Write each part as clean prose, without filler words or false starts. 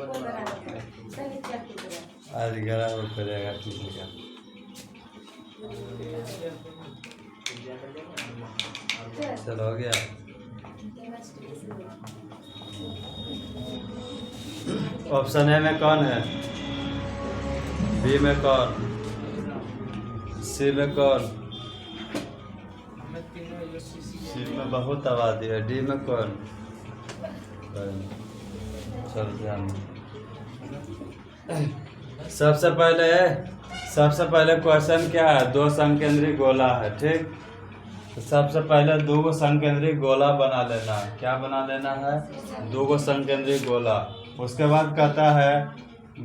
आज 11 को करेगा किसी का। चलो हो गया। ऑप्शन ए में कौन है, बी में कौन, सी में कौन, सी में बहुत आबादी है, डी में कौन। चल ध्यान। सबसे पहले क्वेश्चन क्या है, दो संकेंद्री गोला है, ठीक। तो सबसे पहले दो संकेंद्री गोला बना लेना है। क्या बना लेना है, दो संकेंद्री गोला। उसके बाद कहता है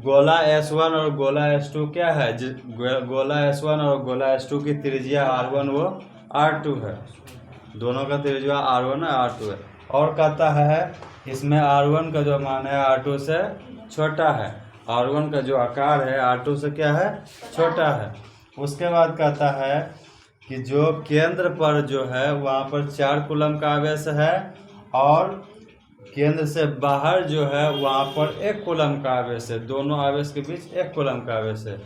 गोला S1 और गोला S2 क्या है, गोला S1 और गोला S2 की त्रिज्या R1 वो R2 है, दोनों का त्रिज्या R1 है R2 है। और कहता है इसमें R1 का जो मान है R2 से छोटा है, R1 का जो आकार है R2 से क्या है, छोटा है। उसके बाद कहता है कि जो केंद्र पर जो है वहाँ पर 4 कूलम का आवेश है और केंद्र से बाहर जो है वहाँ पर 1 कूलम का आवेश है, दोनों आवेश के बीच 1 कूलम का आवेश है।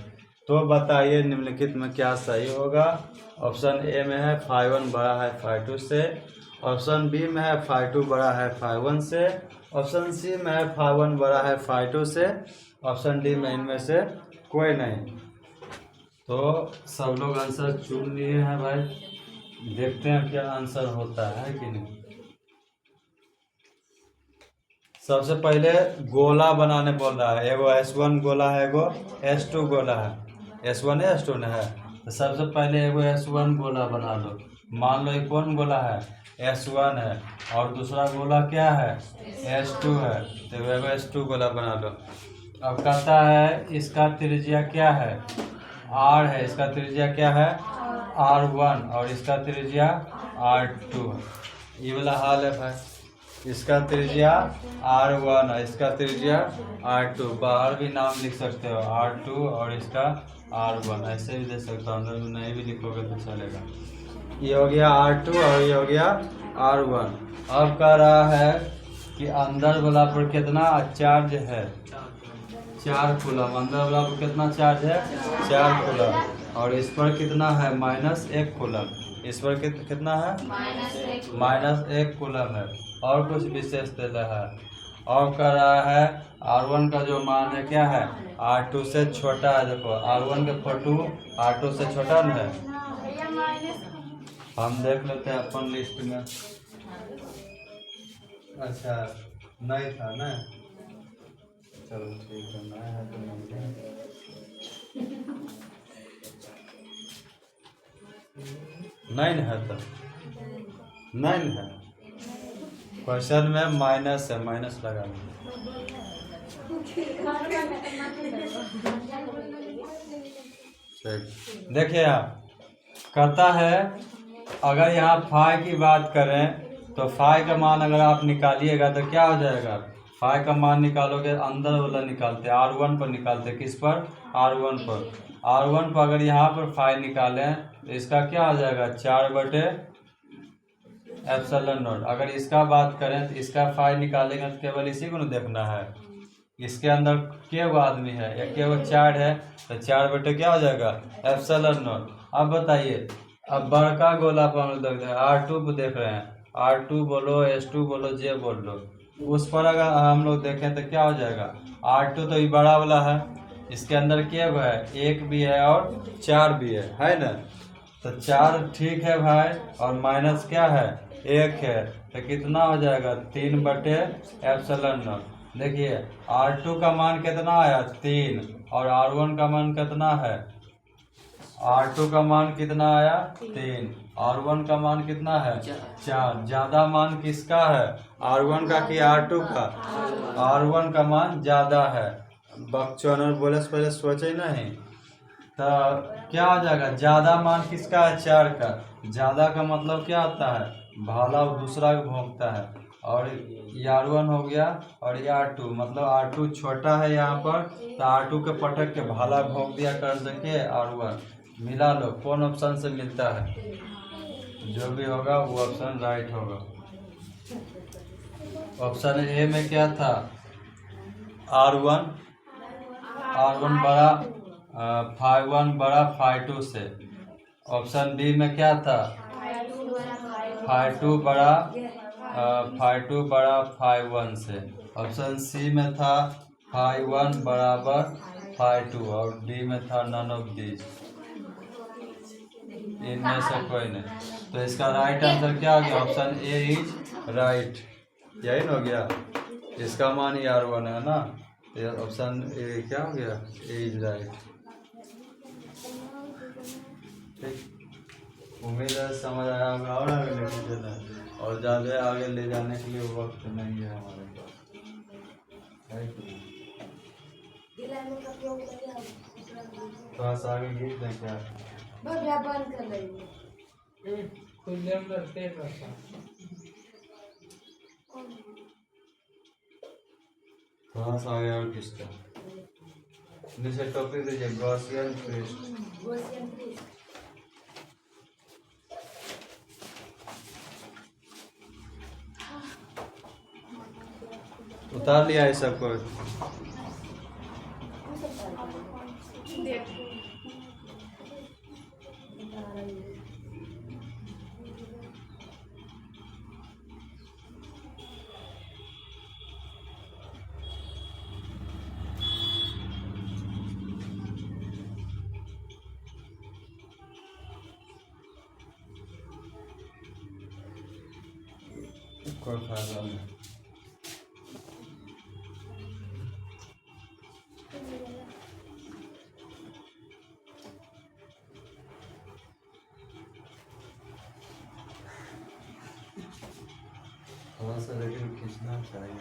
तो बताइए निम्नलिखित में क्या सही होगा। ऑप्शन ए में है φ1 बड़ा है φ2 से, ऑप्शन बी में है φ2 बड़ा है φ1 से, ऑप्शन सी में है φ1 बड़ा है φ2 से, ऑप्शन डी में इनमें से कोई नहीं। तो सब लोग आंसर चुन लिए हैं भाई, देखते हैं क्या आंसर होता है कि नहीं। सबसे पहले गोला बनाने बोल रहा है, एगो S1 गोला है, एगो S2 गोला है, S1 है S2 है। तो सबसे पहले एगो S1 गोला बना लो। मान लो ये कौन गोला है, S1 है, और दूसरा गोला क्या है, S2 है। तो एगो S2 गोला बना लो। अब कहता है इसका त्रिज्या क्या है, R है, इसका त्रिज्या क्या है R1 और इसका त्रिज्या R2। ये वाला हाल है भाई, इसका त्रिज्या R1 और इसका त्रिज्या R2। बाहर भी नाम लिख सकते हो R2 और इसका R1, ऐसे भी दे सकते हो, अंदर में नहीं भी लिखोगे तो चलेगा। ये हो गया R2 और ये हो गया R1। अब कह रहा है कि अंदर वाला पर कितना चार्ज है, 4 कूलम। अंदर वाला पर कितना चार्ज है, 4 कूलम। और इस पर कितना है, -1 कूलम। इस पर कितना है, -1 कूलम है। और कुछ विशेष दे रहा है। और कह रहा है R1 का जो मान है क्या है, R2 से छोटा है। देखो R1 का फोटो R2 से छोटा न है। हम देख लेते हैं अपन लिस्ट में। अच्छा नहीं था ना, चलो ठीक है, नहीं है तो नहीं है। नहीं है तो नहीं है, क्वेश्चन में माइनस है, माइनस लगा। देखिए आप, कहता है अगर यहाँ फाई की बात करें तो फाई का मान अगर आप निकालिएगा तो क्या हो जाएगा, फाई का मान निकालोगे अंदर वाला निकालते R1 पर निकालते, किस पर, R1 पर। R1 पर अगर यहाँ पर फाई निकालें तो इसका क्या हो जाएगा, 4/ε0। अगर इसका बात करें तो इसका फाई निकालेंगे तो केवल इसी को न देखना है, इसके अंदर के गो आदमी है, या के गो 4 है, तो 4 क्या हो जाएगा, ε0। अब बताइए, अब बड़का गोला पर हम लोग R2 को देख रहे हैं, R2 बोलो S2 बोलो जे बोल लो, उस पर अगर हम लोग देखें तो क्या हो जाएगा, R2 तो ये बड़ा वाला है, इसके अंदर क्या है, 1 भी है और 4 भी है ना। तो 4 ठीक है भाई, और माइनस क्या है, 1 है, तो कितना हो जाएगा, 3/ε0। देखिए R2 का मान कितना आया, 3, और R1 का मान कितना है, R2 का मान कितना आया, 3, R1 का मान कितना है, 4। ज्यादा मान किसका है, R1 का कि R2 का, R1 का मान ज्यादा है। बकचोदर बोले से पहले सोचे नहीं, तो क्या हो जाएगा, ज्यादा मान किसका है, 4 का। ज्यादा का मतलब क्या होता है, भाला दूसरा भोंकता है, और ये R1 हो गया और ये R2, मतलब R2 छोटा है यहाँ पर, तो R2 के पटक के भाला भोंक दिया कर देके R1। मिला लो कौन ऑप्शन से मिलता है, जो भी होगा वो ऑप्शन राइट होगा। ऑप्शन ए में क्या था, R1 बड़ा phi1 बड़ा phi2 से। ऑप्शन बी में क्या था, phi2 बड़ा phi1 से। ऑप्शन सी में था phi1 बराबर phi2 और डी में था नन ऑफ दीज, इनमें से कोई नहीं। तो इसका राइट आंसर क्या हो गया, ऑप्शन ए इज राइट, यही ना हो गया। इसका मान ही R1 है ना, तो ऑप्शन ए क्या हो गया, ए इज राइट। ठीक, उम्मीद है समझ आया होगा। और आगे लेके चलना और ज़्यादा आगे ले जाने के लिए वक्त नहीं है हमारे पास, है कि नहीं? थोड़ा सा आगे गीत दें क्या, बंद कर रही थोड़ा सा आगे और किसका नीचे टॉपिक दीजिए, गॉसियन पृष्ठ। उतार लिया है सबको। कोई फायदा नहीं। थोड़ा सा लेकिन खींचना चाहिए।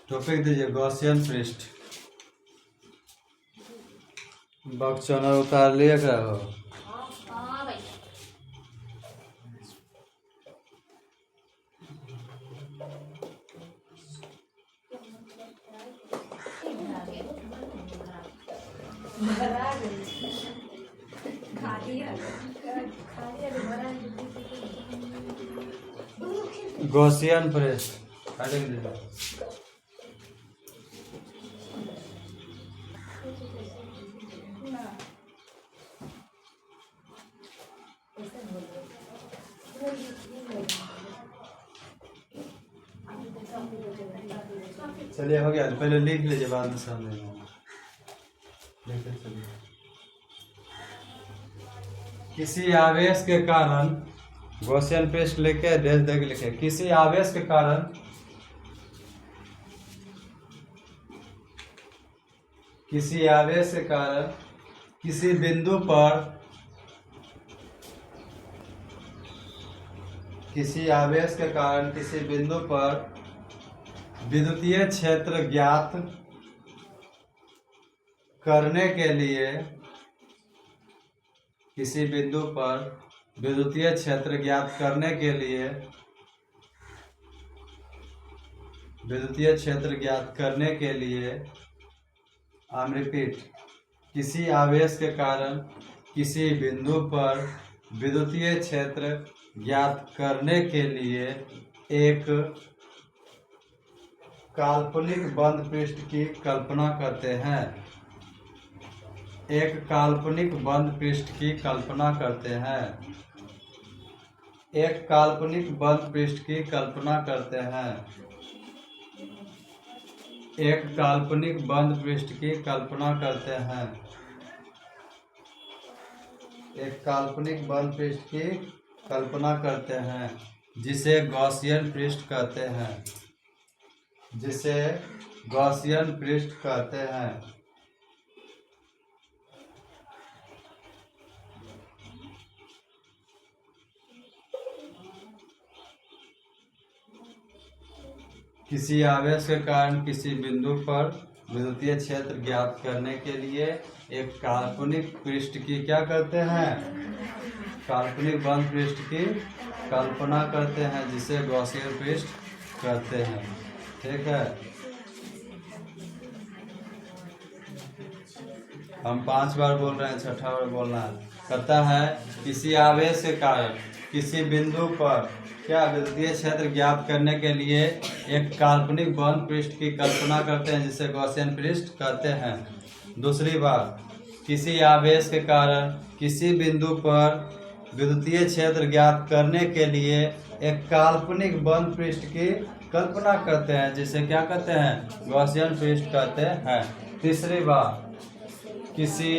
टॉपिक दीजिए, गॉसियन पृष्ठ। बक्चनर उतार लिए क्या हो, गॉसियन पृष्ठ हटेंगे दीजिए। चलिए हो गया, पहले लिख लीजिए बाद में सामने लिखते चलिए। किसी आवेश के कारण, गॉसियन पृष्ठ लिखे डेश देख लिखे, किसी आवेश के कारण किसी आवेश के कारण किसी बिंदु पर किसी आवेश के कारण किसी बिंदु पर विद्युतीय क्षेत्र ज्ञात करने के लिए किसी बिंदु पर विद्युतीय क्षेत्र ज्ञात करने के लिए विद्युतीय क्षेत्र ज्ञात करने के लिए आई रिपीट, किसी आवेश के कारण किसी बिंदु पर विद्युतीय क्षेत्र ज्ञात करने के लिए एक काल्पनिक बंद पृष्ठ की कल्पना करते हैं। एक काल्पनिक बंद पृष्ठ की कल्पना करते हैं। एक काल्पनिक बंद पृष्ठ की कल्पना करते हैं। एक काल्पनिक बंद पृष्ठ की कल्पना करते हैं। एक काल्पनिक बंद पृष्ठ की कल्पना करते हैं, जिसे गॉसियन पृष्ठ कहते हैं। जिसे गॉसियन पृष्ठ कहते हैं। किसी आवेश के कारण किसी बिंदु पर विद्युतीय क्षेत्र ज्ञात करने के लिए एक काल्पनिक पृष्ठ की क्या करते हैं, काल्पनिक बंद पृष्ठ की कल्पना करते हैं, जिसे गॉसियन पृष्ठ कहते हैं। ठीक है, हम 5 बार बोल रहे हैं, 6ठा बार बोलना है। कहता है किसी आवेश के कारण किसी बिंदु पर क्या विद्युतीय क्षेत्र ज्ञात करने के लिए एक काल्पनिक बंद पृष्ठ की कल्पना करते हैं जिसे गॉसियन पृष्ठ कहते हैं। दूसरी बात, किसी आवेश के कारण किसी बिंदु पर विद्युतीय क्षेत्र ज्ञात करने के लिए एक काल्पनिक बंद पृष्ठ की कल्पना करते हैं जिसे क्या कहते हैं, गॉसियन पृष्ठ कहते हैं। तीसरी बात, किसी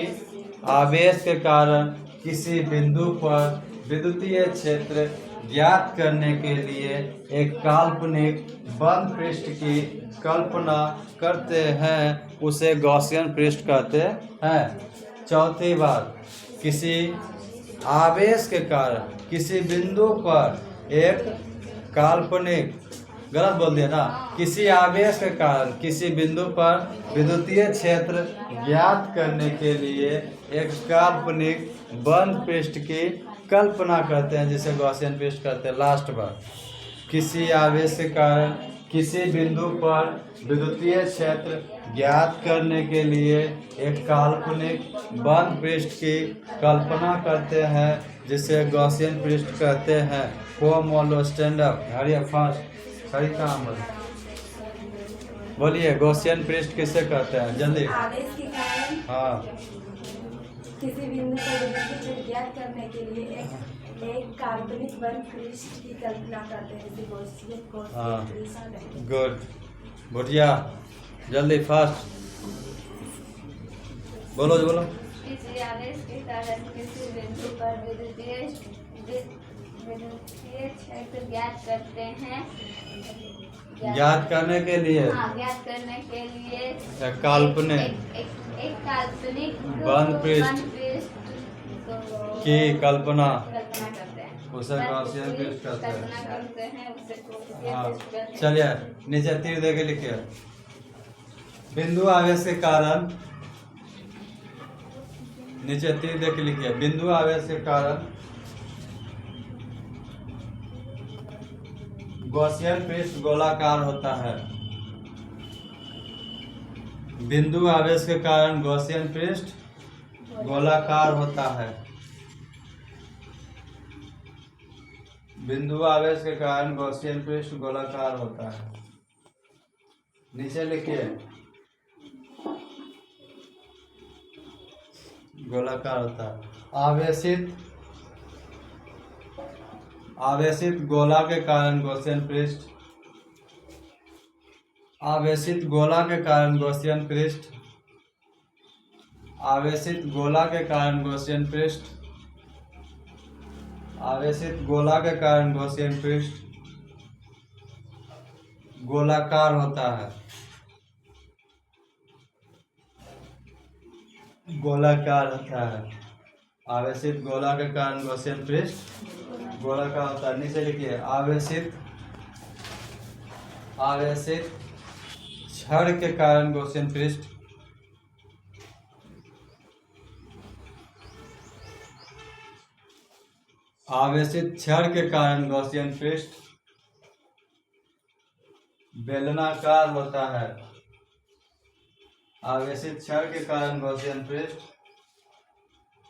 आवेश के कारण किसी बिंदु पर विद्युतीय क्षेत्र ज्ञात करने के लिए एक काल्पनिक बंद पृष्ठ की कल्पना करते हैं, उसे गॉसियन पृष्ठ कहते हैं। चौथी बात, किसी आवेश के कारण किसी बिंदु पर एक काल्पनिक, गलत बोल दिया ना, किसी आवेश के कारण किसी बिंदु पर विद्युतीय क्षेत्र ज्ञात करने के लिए एक काल्पनिक बंद पृष्ठ की कल्पना करते हैं जिसे गॉसियन पृष्ठ कहते हैं। लास्ट बार, किसी आवेश के कारण किसी बिंदु पर विद्युतीय क्षेत्र ज्ञात करने के लिए एक काल्पनिक बंद पृष्ठ की कल्पना करते हैं जिसे गॉसियन पृष्ठ कहते हैं। फॉर्म ऑलो स्टैंड अप, हरी फास्ट, सही काम है। बोलिए, गॉसियन पृष्ठ किसे कहते हैं, जल्दी। आवेश के कारण हाँ, किसी बिंदु पर विद्युतीय क्षेत्र ज्ञात करने के लिए एक काल्पनिक बंद पृष्ठ की कल्पना करते हैं जिसे गॉसियन पृष्ठ कहते हैं। गुड, बढ़िया, जल्दी फास्ट बोलो बोलो। किसी आवेश के कारण किसी बिंदु पर विद्युतीय क्षेत्र ज्ञात करते हैं, ज्ञात करने के लिए ज्ञात करने के लिए एक काल्पनिक एक काल्पनिक बंद पृष्ठ की कल्पना करते हैं, उसे गॉसियन पृष्ठ कहते हैं। कल्पना करते हैं, उसे गॉसियन हाँ, पृष्ठ कहते हैं। चलिए नीचे तीर दे के लिखिए। बिंदु आवेश के कारण, नीचे तीर दे के लिखिए, बिंदु आवेश के कारण गॉसियन पृष्ठ गोलाकार होता है। बिंदु आवेश के कारण गॉसियन पृष्ठ गोलाकार होता है। बिंदु आवेश के कारण गॉसियन पृष्ठ गोलाकार होता है। नीचे लिखिए, गोलाकार होता है। आवेशित गोला के कारण गॉसियन पृष्ठ, आवेशित गोला के कारण गॉसियन पृष्ठ, आवेशित गोला के कारण गॉसियन पृष्ठ, आवेशित गोला के कारण गॉसियन पृष्ठ गोलाकार होता है। गोलाकार होता है। आवेशित गोला के कारण गॉसियन पृष्ठ गोलाकार होता है। नीचे लिखिए, आवेशित छड़ के कारण गॉसियन पृष्ठ, आवेशित छड़ के कारण गॉसियन पृष्ठ बेलनाकार होता है। आवेशित छड़ के कारण गॉसियन पृष्ठ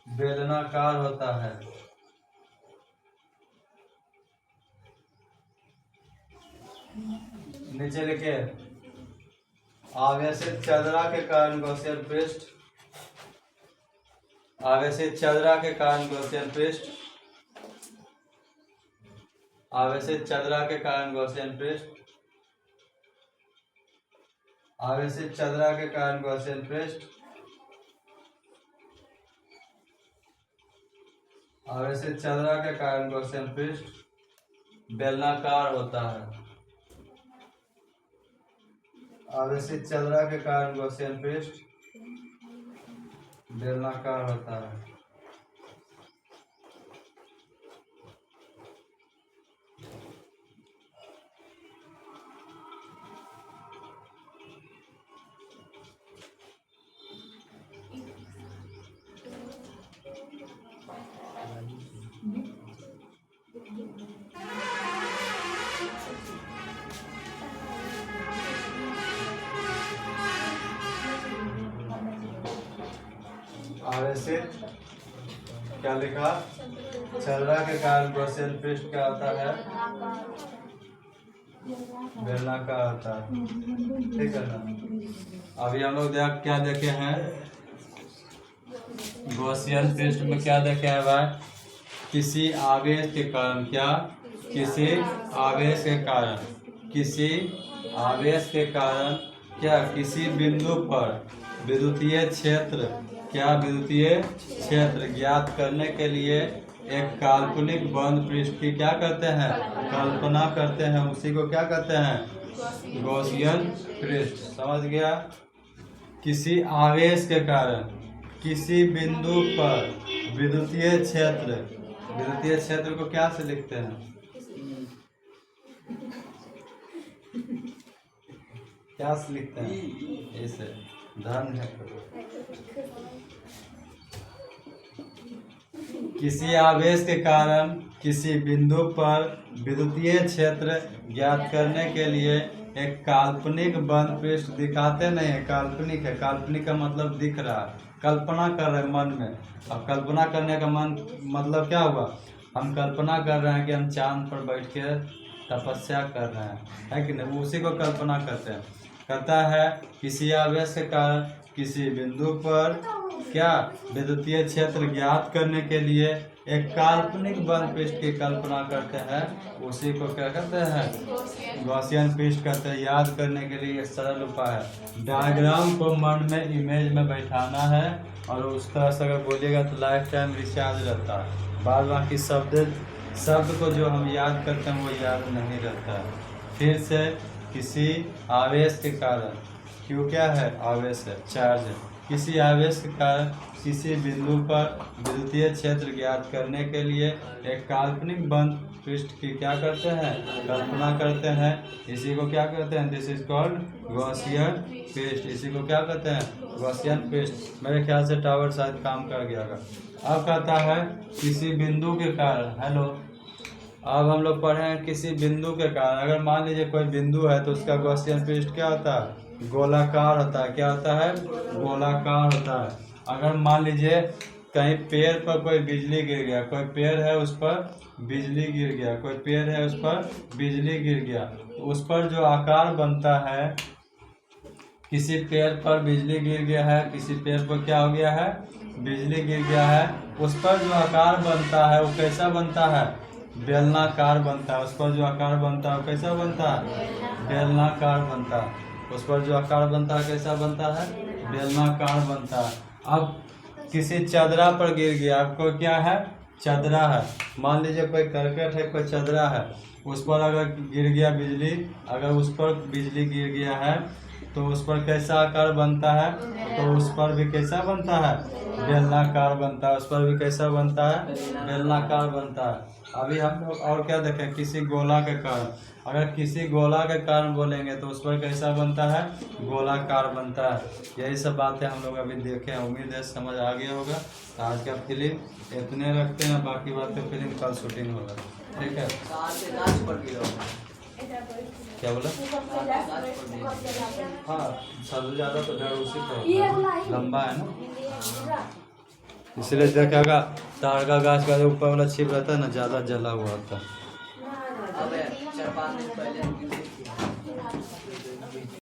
बेलनाकार होता है। नीचे लिखिए, आवेशित चदरा के कारण गॉसियन पृष्ठ, आवेशित चदरा के कारण गॉसियन पृष्ठ, आवेशित चदरा के कारण गॉसियन पृष्ठ, आवेशित चदरा के कारण गॉसियन पृष्ठ, आवेशित चदरा के कारण गॉसियन पृष्ठ बेलनाकार होता है। आवेशित चदरा के कारण गॉसियन पृष्ठ बेलनाकार होता है। आवेशित क्या लिखा, चदरा के कारण गॉसियन पृष्ठ क्या होता है बेलनाकार होता है, ठीक है ना। अभी हम लोग क्या देखे हैं, गॉसियन पृष्ठ में क्या देखे हैं भाई, किसी आवेश के कारण, क्या, किसी आवेश के कारण, किसी आवेश के कारण क्या, किसी बिंदु पर विद्युतीय क्षेत्र, क्या, विद्युतीय क्षेत्र ज्ञात करने के लिए एक काल्पनिक बंद पृष्ठ की क्या करते हैं, कल्पना करते हैं, उसी को क्या कहते हैं, गॉसियन पृष्ठ। समझ गया। किसी आवेश के कारण किसी बिंदु पर विद्युतीय क्षेत्र, विद्युतीय क्षेत्र को क्या से लिखते हैं, क्या से लिखते हैं, ऐसे धन है। किसी आवेश के कारण किसी बिंदु पर विद्युतीय क्षेत्र ज्ञात करने के लिए एक काल्पनिक बंद पृष्ठ दिखाते नहीं है, काल्पनिक है, काल्पनिक का मतलब दिख रहा है, कल्पना कर रहे हैं मन में। अब कल्पना करने का मन मतलब क्या हुआ, हम कल्पना कर रहे हैं कि हम चांद पर बैठ के तपस्या कर रहे हैं, है कि नहीं, उसी को कल्पना करते हैं। कहता है किसी आवेश के कारण किसी बिंदु पर क्या, विद्युतीय क्षेत्र ज्ञात करने के लिए एक काल्पनिक बंद पृष्ठ की कल्पना करते हैं, उसी को क्या कहते हैं, गॉसियन पृष्ठ कहते हैं। याद करने के लिए एक सरल उपाय है, डायग्राम को मन में इमेज में बैठाना है और उस तरह से अगर बोलिएगा तो लाइफ टाइम रिचार्ज रहता है। बाद बाकी शब्द को जो हम याद करते हैं वो याद नहीं रहता है। फिर से किसी आवेश के कारण, क्यों क्या है, आवेश है, चार्ज है, किसी आवेश के कारण किसी बिंदु पर विद्युतीय क्षेत्र ज्ञात करने के लिए एक काल्पनिक बंद पृष्ठ की क्या करते हैं, कल्पना करते हैं, इसी को क्या कहते हैं, दिस इज कॉल्ड गॉसियन पृष्ठ, इसी को क्या कहते हैं, गॉसियन पृष्ठ। मेरे ख्याल से टावर शायद काम कर गया होगा। अब कहता है किसी बिंदु के कारण, हेलो, अब हम लोग पढ़े हैं किसी बिंदु के कारण। अगर मान लीजिए कोई बिंदु है तो उसका गॉसियन पृष्ठ क्या होता है, गोलाकार होता है, क्या होता है, गोलाकार होता है। अगर मान लीजिए कहीं पेड़ पर कोई बिजली गिर गया, कोई पेड़ है उस पर बिजली गिर गया, कोई पेड़ है उस पर बिजली गिर गया, तो उस पर जो आकार बनता है, किसी पेड़ पर बिजली गिर गया है, किसी पेड़ पर क्या हो गया है, बिजली गिर गया है, उस पर जो आकार बनता है वो कैसा बनता है, बेलनाकार बनता है। उस पर जो आकार बनता है वो कैसा बनता है, बेलनाकार बनता है। उस पर जो आकार बनता है कैसा बनता है, बेलनाकार बनता है। अब किसी चदरा पर गिर गया, आपको क्या है, चदरा है, मान लीजिए कोई करकट है, कोई चदरा है, उस पर अगर गिर गया बिजली, अगर उस पर बिजली गिर गया है तो उस पर कैसा आकार बनता है, तो उस पर भी कैसा बनता है, बेलनाकार बनता है। उस पर भी कैसा बनता है, बेलनाकार बनता है। अभी हम लोग और क्या देखें, किसी गोला के कारण, अगर किसी गोला के कारण बोलेंगे तो उस पर कैसा बनता है, गोलाकार बनता है। यही सब बातें हम लोग अभी देखे हैं, उम्मीद है समझ आ गया होगा। आज का फिल्म इतने रखते हैं, बाकी बातें फिल्म कल शूटिंग होगा, ठीक है। क्या बोला, हाँ सबसे ज़्यादा तो डर उसी पर लंबा है ना, इसलिए देखेगा ताड़ का गाछ का जो ऊपर वाला छिप रहता है ना, ज़्यादा जला हुआ होता है।